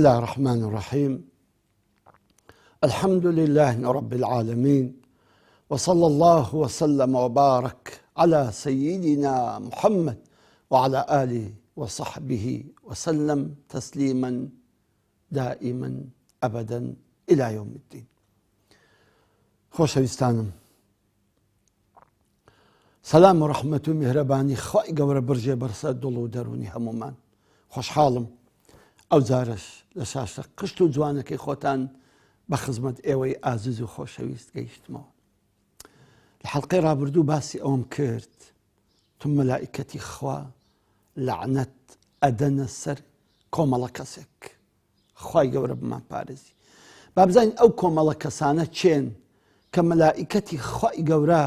الله الرحمن الرحيم. الحمد لله رب العالمين، وصلى الله وسلم وبارك على سيدنا محمد وعلى آله وصحبه وسلم تسليما دائما أبدا إلى يوم الدين. خۆشەویستانم، سەلام و ڕەحمەت و میهرەبانی خوای گەورە برژێ بەرسە دڵ و دەرونی هەمومان. خۆشحاڵم ئەو جارش لە شاشە قشت و جوانەکەی خۆتان بە خزمەت ئێوەی ئازیز و خۆشەویست گەیشتمەوە. لە حەڵقەی ڕابردوو باسی ئەوم کرد تو مەلائیکەتی خوا لەعنەت ئەدەنە سەر کۆمەڵە کەسێک. خوای گەورە بمان پارێزی. با بزانین ئەو کۆمەڵە کەسانە چێن کە مەلائیکەتی خوای گەورە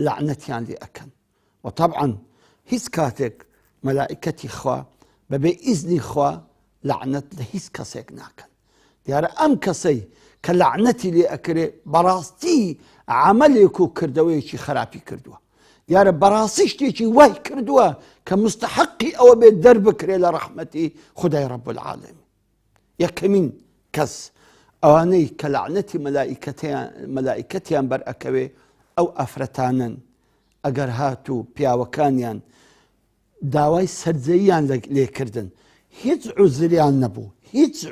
لەعنەتیان لێ ئەکەن. و طبعاً هیچ کاتێک مەلائیکەتی خوا بەبێ ئیزنی خوا لەعنەت لە هیچ کەسێک ناکەن. دیارە ئەم کەسەی کە لەعنەتی لێ ئەکرێ بەڕاستی عەمەلێک و کردەوەیەکی خراپی کردووە. دیارە بەڕاستی شتێکی وای کردووە کە مستحقی ئەوە بێت دەربکرێ لە ڕەحمەتی خودای ڕەب العالەمین. یەکەمین کەس ئەوانەی کە لەعنەتی مەلائیکەتیان بەرئەکەوێ ئەو ئەفرەتانن ئەگەر هاتوو پیاوەکانیان داوای سەرجەییان لێکردن، هیچ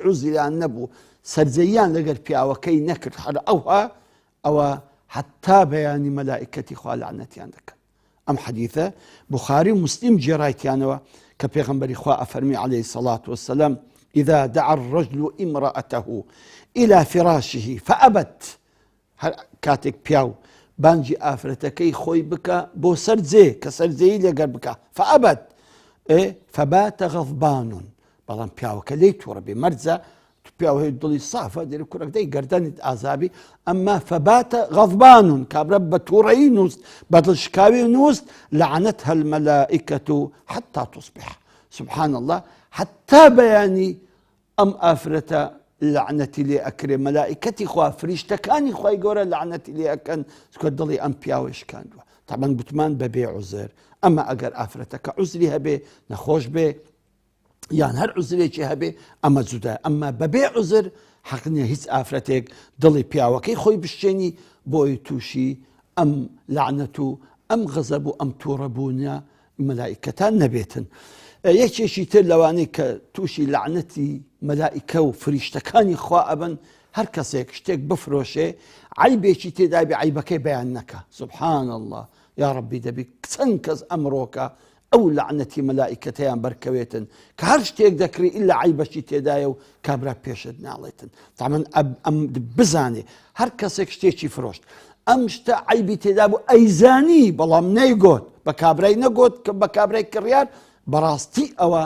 عوزریان نەبوو سەرجەییان لەگەر پیاوەکەی نەکرد، هەر ئەوە حتا بەیانی مەلائیکەتی خوا لەعنەتیان دەکەن. ئەم حەدیثە بوخاری و مسلم جێڕایتیانەوە کە پێغەمبەری خوا ئەفەرمی عەلەیهی الصەلاة والسەلام إذا دعا الرجل امرأته إلى فراشه فأبت، هەر کاتێک پیاو بانجی ئافرەتەکەی خۆی بکە بۆ سەرجێ کە سەرجەیی لەگەر بکە فأبت فبات غضبان، بەڵام پیاوەکە لێی تووڕە بێ مەرجە پیاوەی دڵی سافە دێری کوڕک دەی گەردەنیت ئازابی، ئەمما فباتە غەضبان کابرا بە تووڕەیی نووست بە دڵشکاوی نووست لەعنەتها المەلائیکەة حتا تصبح. سبحان الله، حتا بەیانی ئەم ئافرەتە لەعنەتی لێ ئەکرێ مەلائیکەتی خوا فریشتەکانی خوای گەورە لەعنەتی لێ ئەکەن چکە دڵی ئەم پیاوە شکاندووە. تەبەن گوتمان بەبێ عوزر، ئەمە ئەگەر ئافرەتەکە عوزری هەبێ نەخۆش بێ یان هەر عوزرێکی هەبێ ئەمە جودایە، ئەمما بەبێ عوزر حەق نییە هیچ ئافرەتێک دڵی پیاوەکەی خۆی بشتێنی بۆی تووشی ئەم لەعنەت و ئەم غەزەب و ئەم تووڕەبوونە مەلائیکەتان نەبێتن. یەکێکی تر لەوانەی کە تووشی لەعنەتی مەلائیکە و فریشتەکانی خوا ئەبن، هەر کەسێک شتێک بفرۆشێ عیبێکی تێدا بێ عیبەکەی بەیان نەکە. سبحان الله، یا ڕەبی دەبی چەند کەس ئەمڕۆکە ئەو لەعنەتی مەلائیکەتەیان بەرکەوێتن کە هەر شتێک دەکری ئیلا عیبەشی تێدایە و کابرا پێشت ناڵێتن. تەمەن ئەم بزانێ هەر کەسێک شتێکی فرۆشت ئەم شتە عیبی تێدا بوو ئەیزانی بەڵام نەیگۆت بە کابرای نەگۆت کە بە کابرای کڕیار بەڕاستی ئەوە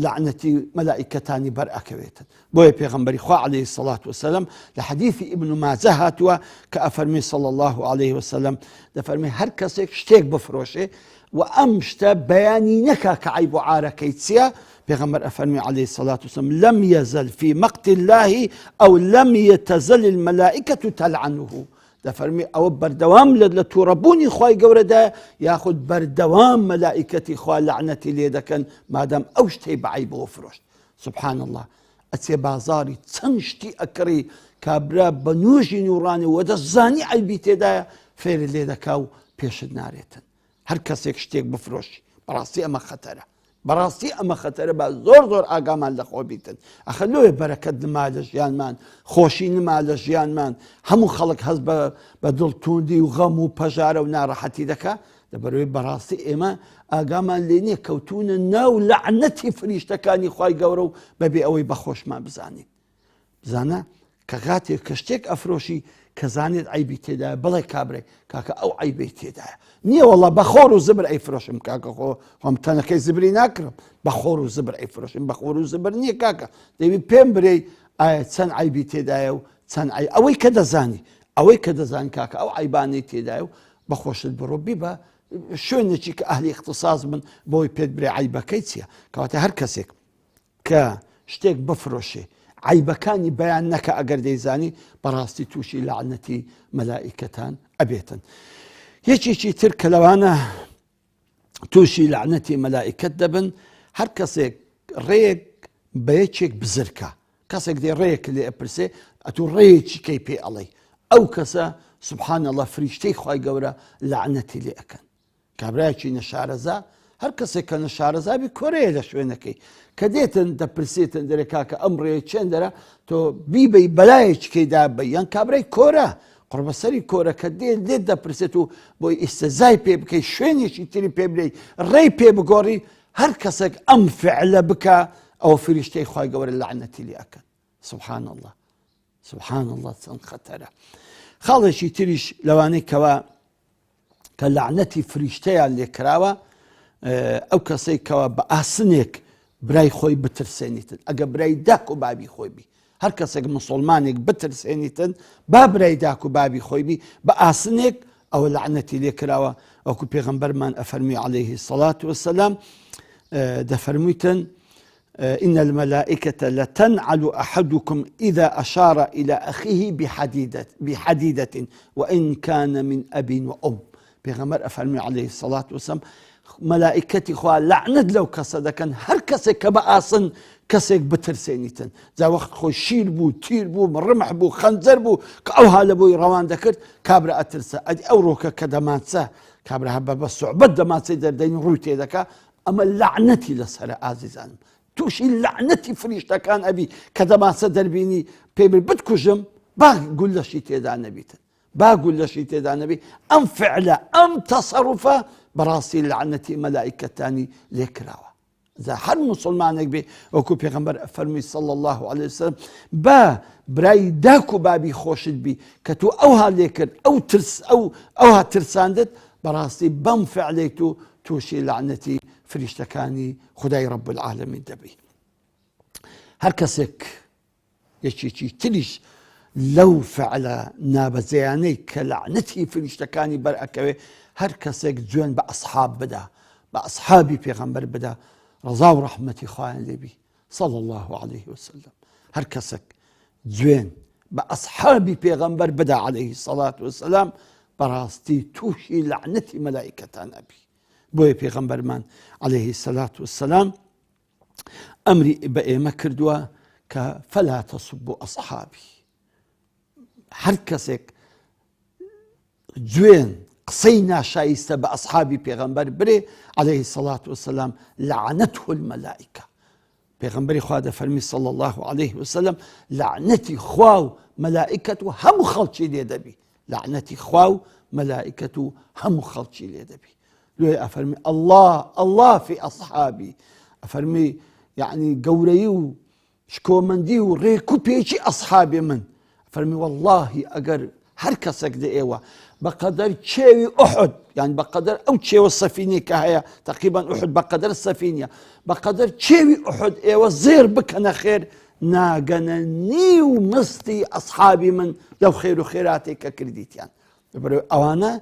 لەعنەتی مەلائیکەتانی بەرئەکەوێتن. بۆیە پێغەمبەری خوا عەلەیهی الصەلاة والسەلام لە حەدیثی ئیبن ماجە هاتووە کە ئەفەرمی صلی الله عليه وسلم دەفەرمی هەر کەسێک شتێک بفرۆشێ و ئەم شتە بەیانی نەکا کە عیب و عارەکەی چییە، پێغەمبەر ئەفەرمی عەلەیهی الصەلاة والسەلام لەم یەزەل فی مەقت الله ئەو لەم یەتەزەل المەلائیکەة تەلعنه. دەفەرمی ئەوە بەردەوام لە تووڕەبوونی خوای گەورەدا یاخود بەردەوام مەلائیکەتی خوا لەعنەتی لێ دەکەن مادام ئەو شتەی بە عیبەوە فرۆشت. سبحان الله، ئەچێ بازاری چەند شتی ئەکڕی کابرا بە نوێژی نوڕانی و دەزانی عیبی تێدایە فێری لێ دەکا و پێشت نارێتن. هەر کەسێک شتێک بفرۆشی بەڕاستی ئەمە خەتەرە، بەڕاستی ئەمە خەتەرە، بە زۆر ئاگامان لەخۆ بیتن. ئەخە لۆیە بەرەکەت نما لە ژیانمان، خۆشی نما لە ژیانمان، هەموو خەڵک هەست بە دڵتوندی و غەم و پەژارە و ناڕەحەتی دەکا، دەبەرەوەی بەڕاستی ئێمە ئاگامان لێ نییە کەوتونە ناو لەعنەتی فریشتەکانی خوای گەورە و بەبێ ئەوەی بەخۆشمان بزانین. بزانە کە کاتێک کە شتێک ئەفرۆشی کە زانێت عیبی تێدایە بڵێ کابرێ کاکە ئەو عیبی تێدایە، نییە وەڵڵا بە خۆر و زبر ئەیفرۆشم کاکە خۆم تەنەکەی زبری ناکرم، بە خۆر و زبر ئەیفرۆشم، بە خۆر و زبر نییە کاکە، دەوی پێم برێ ئایا چەند عیبی تێدایە و چەند ئەوەی کە دەزانی کاکە ئەو عیبانەی تێدایە و بەخۆشت بڕۆ بیبە شوێنێکی کە ئەهلی اختصاص بن بۆی پێت برێ عیبەکەی چییە. کەواتە هەر کەسێک کە شتێک بفرۆشێ عیبەکانی بەیان نەکە ئەگەر دەیزانی بەڕاستی تووشی لەعنەتی مەلائیکەتان ئەبێتن. یەکێکی تر کە لەوانە تووشی لەعنەتی مەلائیکەت دەبن، هەر کەسێک ڕێک بە یەکێک بزرکە، کەسێک دێ ڕێیەک لێ ئەپرسێ ئەتوو ڕێیەکی کەی پێ ئەڵێ ئەو کەسە سبحان الله فریشتەی خوای گەورە لعنەتی لێ ئەکەن. کابرایەکی نەشارەزا هەر کەسێک کە نەشارەزابی کۆرەیە لە شوێنەکەی کە دێتن دەپرسێتن دەرێ کاکە ئەم ڕێ چێندەرە تۆ بیبەی بەلایەکیکەیدا بە یان کابرای کۆرە قڕبەسەری کۆرە کە لێت دەپرسێت و بۆی ئیسەزای پێ بکەی شوێنێکی تری پێ بدەی ڕێی پێ بگۆڕی هەر کەسێک ئەم فعلە بکە ئەو فریشتەی خوای گەورە لعنەتی لێ ئەکەن. سبحان الله سبحان الله چەند خەتەرە. خاڵێکی تریش لەوانەی کە لعنەتی فریشتەیان لێکراوە ئەو کەسەی کەوە بە ئاسنێک برای خۆی بترسێنیتن ئەگە برای داک و بابی خۆی بی هەر کەسێک مسلمانێک بترسێنیتن با برای داک و بابی خۆی بی بە ئاسنێک ئەوە لعنەتی لێکراوە. وەکو پێغەمبەرمان ئەفەرمی عەلەیه الصەلاة والسەلام دەفەرموویتن إن الملائكة لتنعل أحدكم إذا أشار إلى أخيه بحديدة وإن كان من أب وأم. پێغەمبەر ئەفەرمی عەلەیه الصەلاة والسەلام مەلائکەتی خوا لعنەت لەو کەسە دەکەن هەر کەسێک کە بە ئاسن کەسێک بترسێنیتن جا وەخت خۆی شیر بوو تیر بوو ڕمح بوو خەنجەر بوو کە ئەوها لە بۆی ڕەوان دەکرد کابرا ئەترسە ئەدی ئەو ڕۆکە کە دەماچە کابرا هەبە بە سوعبەت دەماچەی دەردەین ڕووی تێدەکا ئەمە لعنەتی لەسەرە ئازیزانم تووشی لعنەتی فریشتەکان ئەبی کە دەماچە دەربینی پێبر بتکوژم با گولەشی تێدا نەبیتن با گولەشی تێدا نەبی ئەم فعلە ئەم تەسەڕوفە بەڕاستی لعنەتی مەلائکەتانی لێکراوە. جا هەر مسلمانێک بێ وەکو پێغەمبەر فەرمی صلی الله علیه وسلم با برای داک و بابی خۆشت بی کە تو ئەوها لێکرد ئەوها ترساندت بەڕاستی بەم فعلەی تووشی لعنەتی فریشتەکانی خودای رب العالمین دەبی. هەر کەسێک یەکێکی تریش لەو فعلە نابەجێیانەی کە لعنەتی فریشتەکانی بەرئەکەوێ هەر کەسێک گوێن بە ئەسحاب بدا بە ئەسحابی پێغەمبەر بدا ڕەزا و ڕەحمەتی خوایان لێبی صلی الله عليه وسلم. هەر کەسێک گوێن بە ئەسحابی پێغەمبەر بدا عەلەیه الصەلاة والسەلام بەڕاستی تووشی لعنەتی مەلائکەتان ئەبی. بۆیە پێغەمبەرمان عەلەیه الصەلاة والسەلام ئەمری بە ئێمە کردووە کە فەلا تەسوبوا ئەسحابی. هەر کەسێک گوێن قسەی ناشایستە بە ئەسحابی پێغەمبەر برێ عەلەیه الصەلاة والسەلام لعنەته المەلائکە. پێغەمبەری خوا دەفەرمی صلی الله عليه وسلم لعنەتی خوا و مەلائکەت و هەموو خەڵکی لێ دەبی لعنەتی خوا و مەلائکەت و هەموو خەڵکی لێ دەبی. لێ ئەفەرمی الله في ئەسحابی ئەفەرمی یعنی گەورەی و شکۆمەندی و ڕێک و پێچی ئەسحابی من فەرمی واللهی ئەگەر هەر کەسێک دە ئێوە بەقەدەر چێوی ئوحد یعنی بەقەدەر ئەو چێوە سەفینەی کە هەیە تقریبا ئوحد بەقەدەر سەفینە بەقەدەر چێوی ئوحد ئێوە زێر بکەنە خێر ناگەنە نیو مستی ئەسحابی من لەو خێر و خێراتێک کە کردیتیان. ئەوانە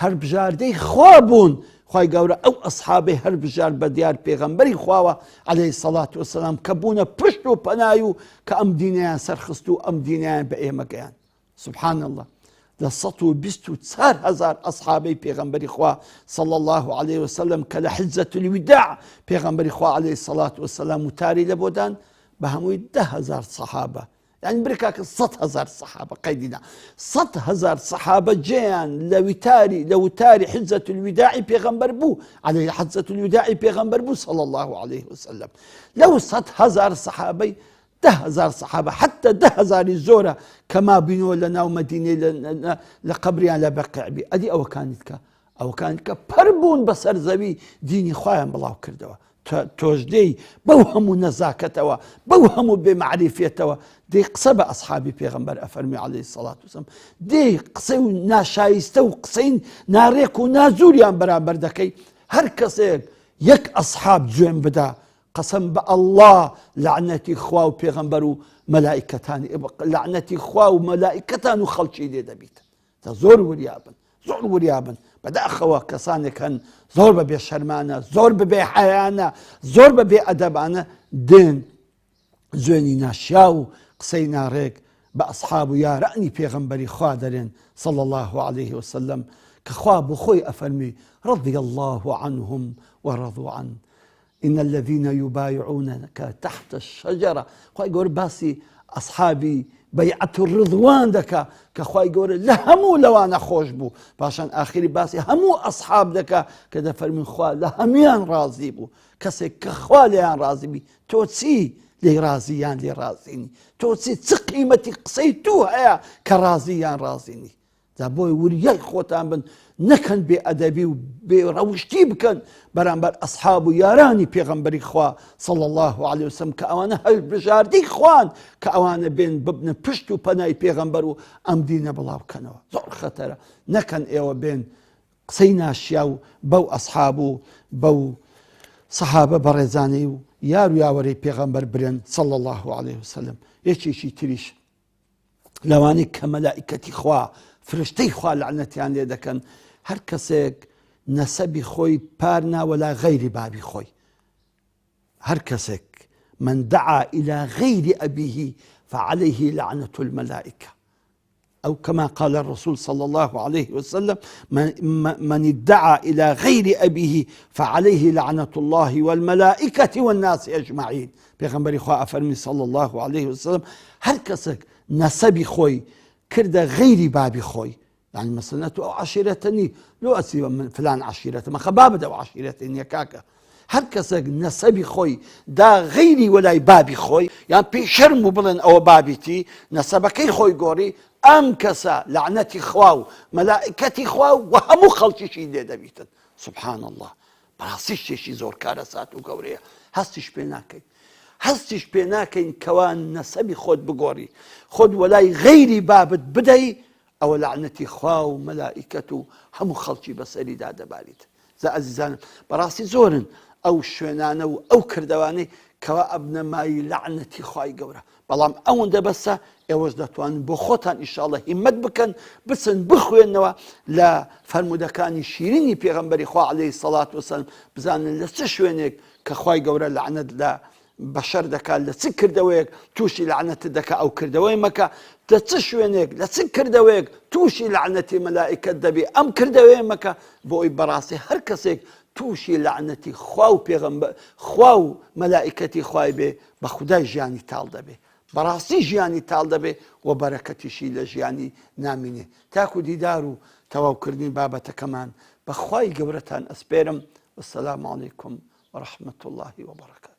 هەر بژاردەی خوا بوون خوای گەورە ئەو ئەسحابەی هەر بژار بە دیار پێغەمبەری خواوە عەلەیه الصەلاة والسەلام کە بوونە پشت و پەنای و کە ئەم دینیان سەرخست و ئەم دینیان بە ئێمە گەیان. سبحان الله لە 124,000 ئەسحابەی پێغەمبەری خوا صلی الله عليه وسلم کە لە حجەة الوداع پێغەمبەری خوا عەلەیه الصەلاة والسەلام وتاری لە بۆدان بە هەمووی 10,000 سەحابە يعني بركاك 100,000 صحابة قيدنا 100,000 صحابة جيان لوتاري حجة الوداع بيغمبر بو عليه حجة الوداع بيغمبر بو صلى الله عليه وسلم لو 100,000 صحابي 10,000 صحابة حتى 10,000 الزورة كما بينوا لنا ومدينة لقبريان لبقع بي أدي أو كانت بربون بسر زبي ديني خوايا بلاو كردوا توجدي بوهموا نزاكتوا بوهموا بمعرفتوا دي قصب أصحابي بيغمبر أفرمي عليه الصلاة والسلام دي قصيو ناشايستو قصين ناريكو نازوريان برابر دكي هر كسيك يك أصحاب جوين بدا قسم بالله لعنتي خواو بيغمبرو ملائكتان لعنتي خواو ملائكتان وخلشي دي دبيت زور وريابن بدا أخوا كسانك هن زور ببي شرمانا زور ببي حيانا زور ببي أدبانا دين زويني ناشاو قسينا ريك بأصحابه يا رأني بيغمبري خوادرين صلى الله عليه وسلم كخواب خوي أفرمي رضي الله عنهم ورضوا عنه إن الذين يبايعونك تحت الشجرة خواهي قول باسي أصحابي بيعة الرضوان دكا كخواهي قول لهمو لوانا خوش بو باشان آخري باسي همو أصحاب دكا كده فرمين خواه لهميان رازي بو كسي كخواه ليان رازي بي توتسي لي رازيان لي رازيني توتسي تقيمتي قصيتوها كرازيان رازيني زابوي ورياي خوتان بن نكن بأدبي وبروشتي بكن برانبر أصحاب ياراني بيغمبري خوا صلى الله عليه وسلم كأوانا هل بجاردي خوان كأوانا بين ببن بشتو بناي بيغمبرو أم دين بلاو كانوا زور خطرة نكن إيوا بين قصينا الشياو بو أصحابو بو صحابة برزاني يارو ياوري بيغمبر برين صلى الله عليه وسلم يشي تريش لواني كملائكة خوا فرشتي خوا لعنتيان لێ دەکەن هەر کەسێک نەسەبی خۆی پارنا ولا غير بابی خۆی هەر کەسێک من دعا إلى غير أبيه فعليه لعنة الملائكة أو كما قال الرسول صلى الله عليه وسلم من ادعى إلى غير أبيه فعليه لعنة الله والملائكة والناس أجمعين بيغمبري خوا أفرمي صلى الله عليه وسلم هەر کەسێک نەسەبی خۆی كرده غيري بابي خوي يعني مثلا تو عشيرتني لو أسيب من فلان عشيرته ما خبابة أو عشيرتني يا كاكا هر كسك نسبي خوي دا غيري ولا بابي خوي يعني بيشرمو بلن أو بابيتي نسبكي خوي قوري أم كسا لعنتي خواو ملائكتي خواو وهمو خلشي شي دبيتن سبحان الله براسيش شي زور كارسات وقوريه هستش بيناكي هستش بيناكين كوان نسبي خود بقوري خود ولاي غيري بابت بدي او لعنتي خواو ملائكته همو خلشي بسري دادا باريت زا عزيزان براسي زورن او شوينانو او كردواني كوا ابن ماي لعنتي خواي قورا بلام اون دا بسا اوز داتوان بخوتان ان شاء الله همت بكن بسن بخوينوا لا فرمودكاني شيريني بيغمبري خوا عليه الصلاة والسلام بزان لسشوينك كخواي قورا لعنت لا بشر دكا لسك كردويك توشي لعنة دكا أو كردوي مكا تتشوينيك لسك كردويك توشي لعنة ملائكة دبي أم كردوي مكا بوي براسي هركسيك توشي لعنة خواو بيغمبر خواو ملائكتي خواي بي بخداي جياني تال دبي براسي جياني تال دبي وبركتي شي لجياني ناميني تاكو ديدارو تواو كردني بابتا كمان بخواي قبرتان أسبيرم والسلام عليكم ورحمة الله وبركاته.